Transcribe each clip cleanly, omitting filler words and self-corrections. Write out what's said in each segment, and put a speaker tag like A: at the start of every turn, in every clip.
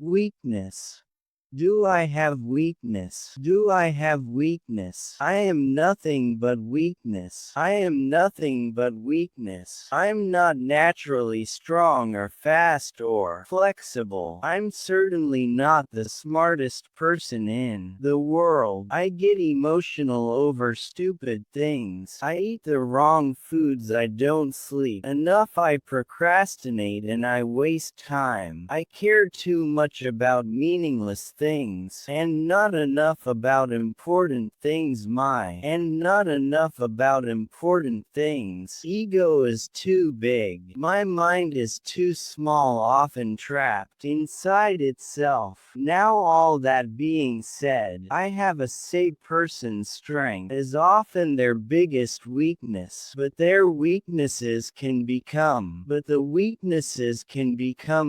A: Weakness. Do I have weakness? Do I have weakness? I am nothing but weakness. I am nothing but weakness. I'm not naturally strong or fast or flexible. I'm certainly not the smartest person in the world. I get emotional over stupid things. I eat the wrong foods. I don't sleep enough. I procrastinate and I waste time. I care too much about meaningless things, and not enough about important things. Not enough about important things. Ego is too big. My mind is too small, often trapped inside itself. Now, all that being said, I have a say person's strength is often their biggest weakness, but the weaknesses can become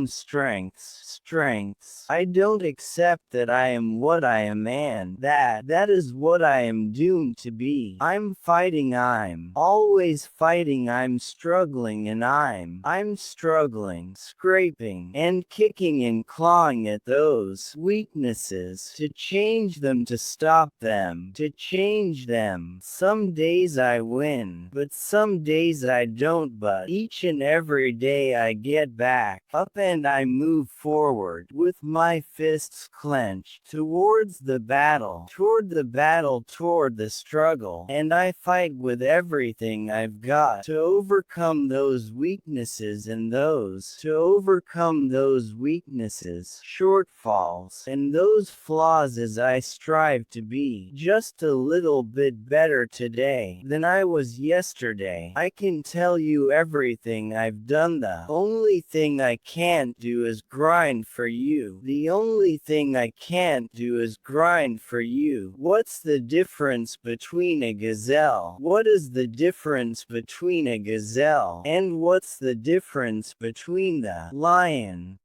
A: strengths. I don't accept that I am what I am, and that is what I am doomed to be. I'm fighting, I'm always fighting, I'm struggling, and I'm struggling, scraping and kicking and clawing at those weaknesses to change them, to stop them, to change them. Some days I win, but some days I don't, but each and every day I get back up and I move forward with my fists clenched towards the battle, toward the struggle, and I fight with everything I've got to overcome those weaknesses shortfalls, and those flaws, as I strive to be just a little bit better today than I was yesterday. I can tell you everything I've done. The only thing I can't do is grind for you. The only thing I can't do is grind for you. What's the difference between a gazelle? What is the difference between a gazelle? And what's the difference between the lion?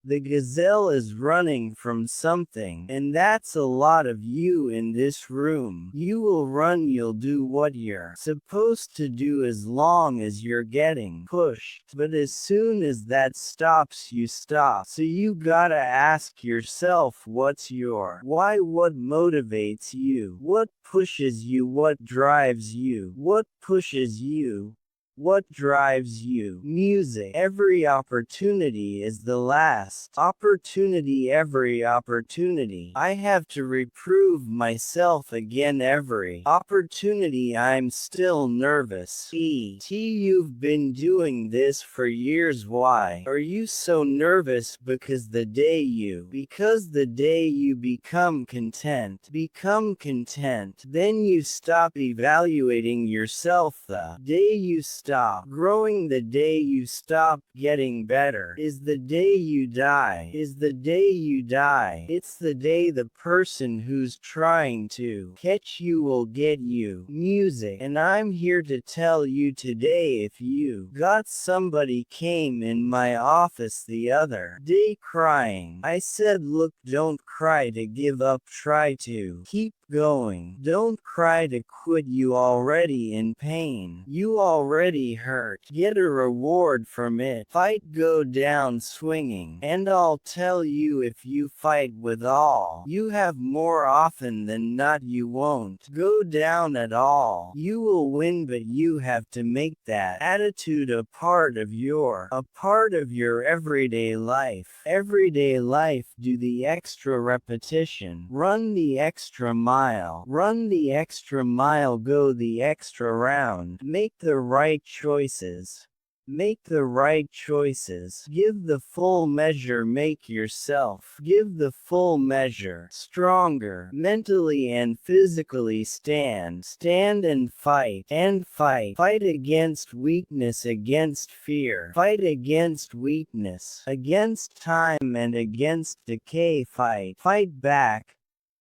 A: The gazelle is running from something, and that's a lot of you in this room. You will run, you'll do what you're supposed to do as long as you're getting pushed. But as soon as that stops, you stop. So you gotta ask yourself, what's your why? What motivates you? What pushes you? What drives you? What pushes you? What drives you? Music. Every opportunity is the last opportunity. Every opportunity. I have to reprove myself again. Every opportunity. I'm still nervous. You've been doing this for years. Why are you so nervous? Because the day you become content, then you stop evaluating yourself. The day you stop growing, the day you stop getting better, is the day you die. It's the day the person who's trying to catch you will get you. Music. And I'm here to tell you today, if you got somebody came in my office the other day crying, I said, look, don't cry to give up, try to keep going. Don't cry to quit. You already in pain. You already hurt. Get a reward from it. Fight, go down swinging. And I'll tell you, if you fight with all you have, more often than not you won't go down at all. You will win, but you have to make that attitude a part of your everyday life. Do the extra repetition. Run the extra mile. Go the extra round. Make the right choices. Give the full measure. Make yourself give the full measure. Stronger mentally and physically. Stand and fight. Fight against weakness, against fear. Fight against weakness, against time, and against decay. Fight back.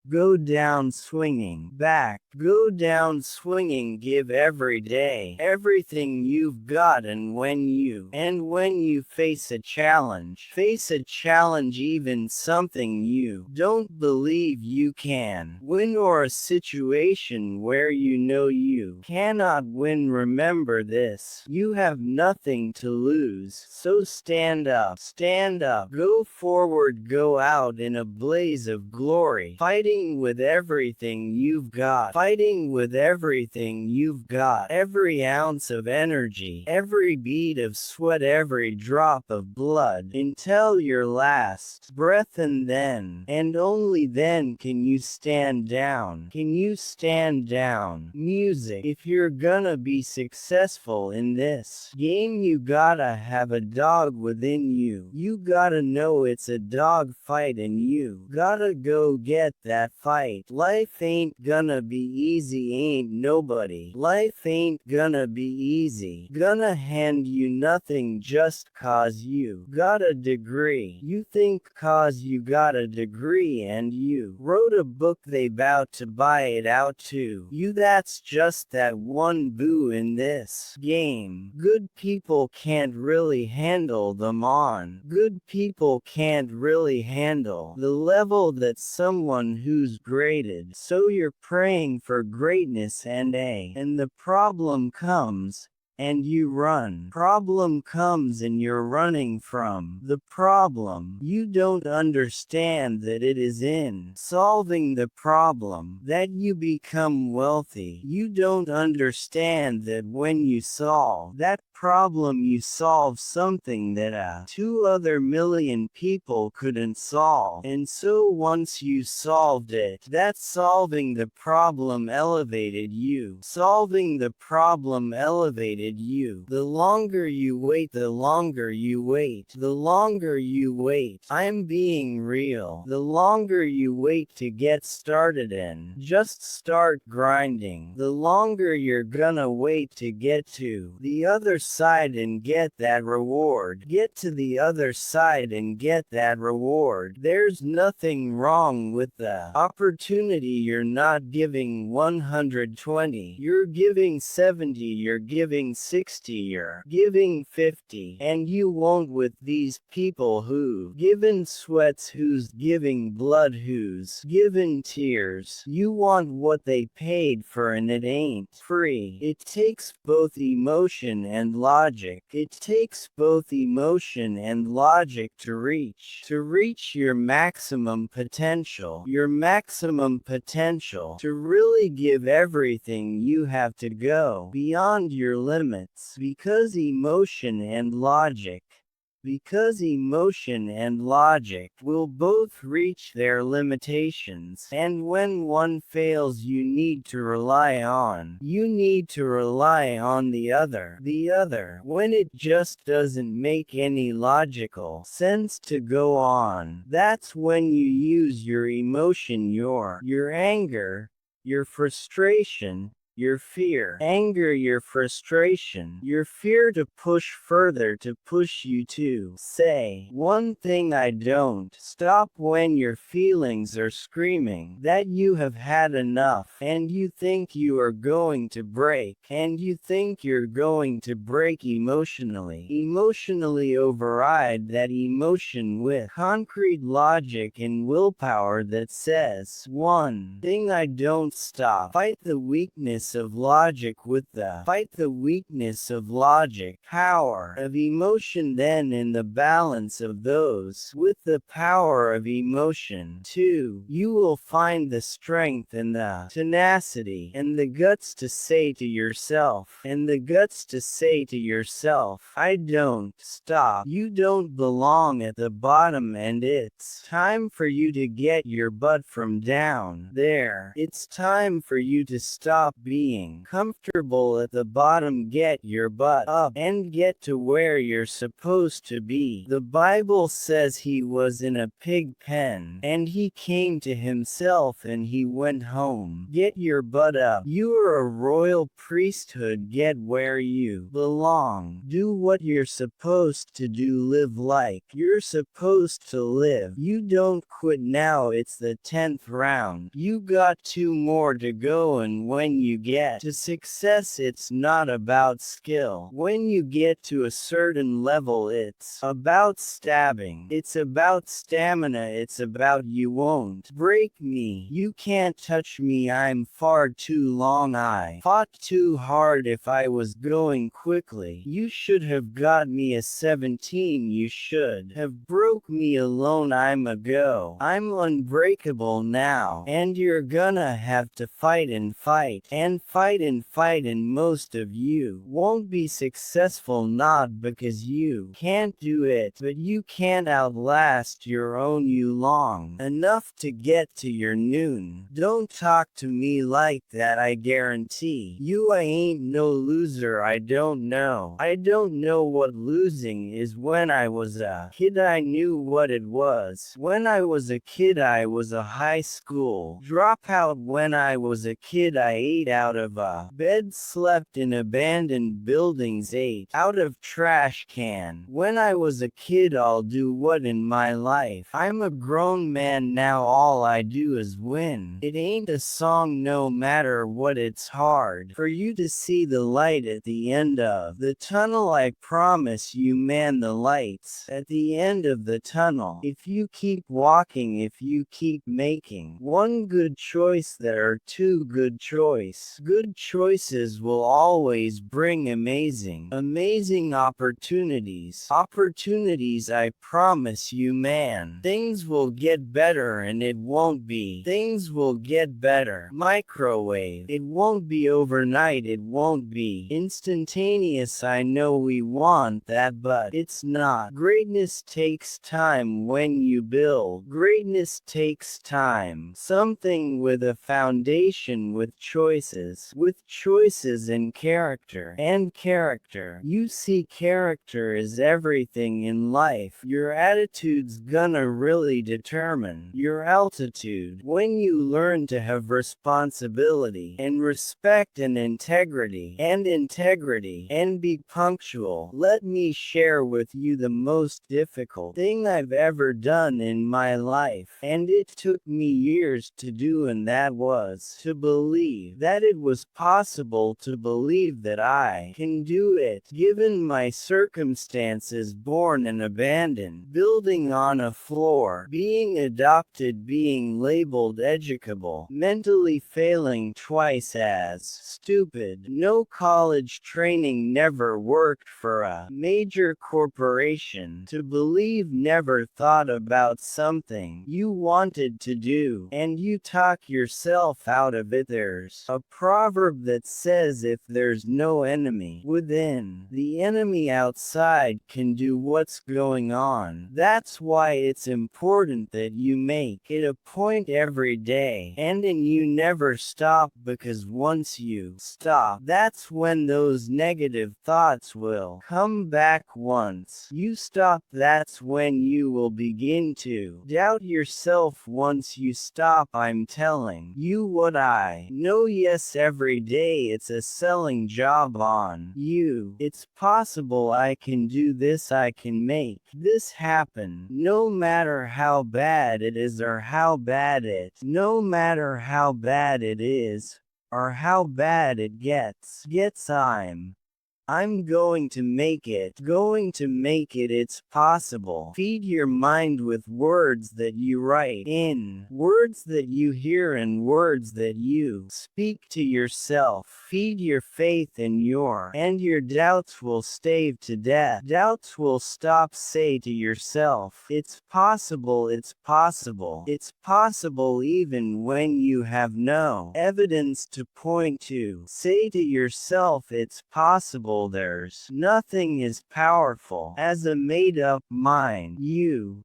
A: go down swinging. Back, go down swinging. Give every day everything you've got, and when you face a challenge, even something you don't believe you can win, or a situation where you know you cannot win, remember this: you have nothing to lose. So stand up, go forward, go out in a blaze of glory, fighting with everything you've got, every ounce of energy, every bead of sweat, every drop of blood, until your last breath, and then, and only then, can you stand down. Music. If you're gonna be successful in this game, you gotta have a dog within you. You gotta know it's a dog fight, and you gotta go get that fight. Life ain't gonna be easy, ain't nobody. Life ain't gonna be easy. Gonna hand you nothing just cause you got a degree. You think cause you got a degree and you wrote a book, they bout to buy it out to you. That's just that one boo in this game. Good people can't really handle them on. Good people can't really handle the level that someone who's graded. So you're praying for greatness, and the problem comes, and you run. Problem comes and you're running from the problem. You don't understand that it is in solving the problem that you become wealthy. You don't understand that when you solve that problem, you solve something that 2 other million people couldn't solve. And so once you solved it, that solving the problem elevated you. Solving the problem elevated you. The longer you wait, I'm being real. The longer you wait to get started and just start grinding, the longer you're gonna wait to get to the other side and get that reward. Get to the other side and get that reward. There's nothing wrong with the opportunity. You're not giving 120. You're giving 70. You're giving 60, you're giving 50, and you won't with these people who've given sweats, who's giving blood, who's given tears. You want what they paid for, and it ain't free. It takes both emotion and logic. To reach your maximum potential. To really give everything, you have to go beyond your limits. Because emotion and logic will both reach their limitations, and when one fails, you need to rely on the other when it just doesn't make any logical sense to go on. That's when you use your emotion, your anger, your frustration, your fear, your fear to push further, to push you to say one thing I don't. Stop when your feelings are screaming that you have had enough, and you think you are going to break, emotionally. Override that emotion with concrete logic and willpower that says one thing I don't. Stop. Fight the weakness of logic with the power of emotion, then in the balance of those with the power of emotion too, you will find the strength and the tenacity and the guts to say to yourself, I don't stop. You don't belong at the bottom, and it's time for you to get your butt from down there. It's time for you to stop being being comfortable at the bottom. Get your butt up and get to where you're supposed to be. The Bible says he was in a pig pen, and he came to himself and he went home. Get your butt up. You are a royal priesthood. Get where you belong. Do what you're supposed to do. Live like you're supposed to live. You don't quit now. It's the 10th round. You got 2 more to go, and when you get to success, it's not about skill. When you get to a certain level, it's about stabbing. It's about stamina. It's about you won't break me. You can't touch me. I'm far too long. I fought too hard. If I was going quickly, you should have got me a 17. You should have broke me alone. I'm a go. I'm unbreakable now. And you're gonna have to fight and fight and fight and fight, and most of you won't be successful, not because you can't do it, but you can't outlast your own you long enough to get to your noon. Don't talk to me like that. I guarantee you I ain't no loser. I don't know what losing is. When I was a kid I knew what it was. When I was a kid I was a high school dropout. When I was a kid I ate out of a bed, slept in abandoned buildings, ate out of trash can. When I was a kid I'll do what in my life. I'm a grown man now, all I do is win. It ain't a song no matter what. It's hard for you to see the light at the end of the tunnel. I promise you man, the light's at the end of the tunnel. If you keep walking, if you keep making one good choice, there are 2 good choice. Good choices will always bring amazing opportunities. Opportunities, I promise you man. Things will get better, and it won't be. Things will get better. Microwave. It won't be overnight. It won't be instantaneous. I know we want that, but it's not. Greatness takes time. When you build greatness takes time. Something with a foundation, with choices and character. You see, character is everything in life. Your attitude's gonna really determine your altitude. When you learn to have responsibility and respect and integrity and be punctual. Let me share with you the most difficult thing I've ever done in my life, and it took me years to do, and that was to believe that it was possible, to believe that I can do it. Given my circumstances, born and abandoned, building on a floor, being adopted, being labeled educable, mentally failing twice as stupid, no college training, never worked for a major corporation, to believe, never thought about something you wanted to do, and you talk yourself out of it. There's a proverb that says if there's no enemy within, the enemy outside can do what's going on. That's why it's important that you make it a point every day, and you never stop, because once you stop, that's when those negative thoughts will come back. Once you stop, that's when you will begin to doubt yourself. Once you stop, I'm telling you what I know. Yes, every day it's a selling job on you. It's possible. I can do this. I can make this happen. No matter how bad it is, or how bad it, no matter how bad it is, or how bad it gets, I'm going to make it. It's possible. Feed your mind with words that you write in, words that you hear, and words that you speak to yourself. Feed your faith in and your doubts will stave to death. Doubts will stop. Say to yourself, it's possible, it's possible, it's possible, even when you have no evidence to point to. Say to yourself, it's possible. There's nothing as powerful as a made-up mind. You